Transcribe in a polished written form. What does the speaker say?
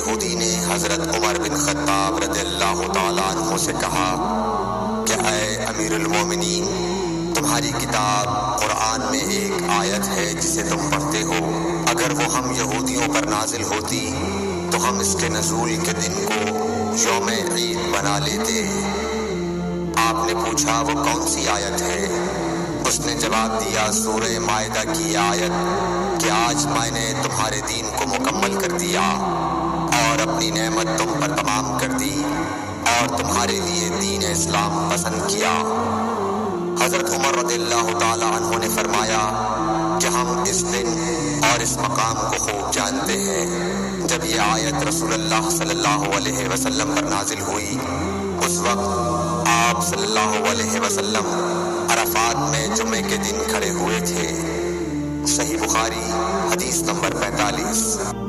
یہودی نے حضرت عمر بن خطاب رضی اللہ تعالیٰ عنہ سے کہا کہ اے امیر المومنین، تمہاری کتاب قرآن میں ایک آیت ہے جسے تم پڑھتے ہو، اگر وہ ہم یہودیوں پر نازل ہوتی تو ہم اس کے نزول کے دن کو یوم عید بنا لیتے۔ آپ نے پوچھا وہ کون سی آیت ہے؟ اس نے جواب دیا سورہ مائدہ کی آیت کہ آج میں نے تمہارے دین کو مکمل کر دیا اور اپنی نعمت تم پر تمام کر دی اور تمہارے لیے دین اسلام پسند کیا۔ حضرت عمر رضی اللہ تعالی عنہ نے فرمایا کہ ہم اس دن اور اس مقام کو خوب جانتے ہیں۔ جب یہ آیت رسول اللہ صلی اللہ علیہ وسلم پر نازل ہوئی، اس وقت آپ صلی اللہ علیہ وسلم عرفات میں جمعے کے دن کھڑے ہوئے تھے۔ صحیح بخاری حدیث نمبر 45۔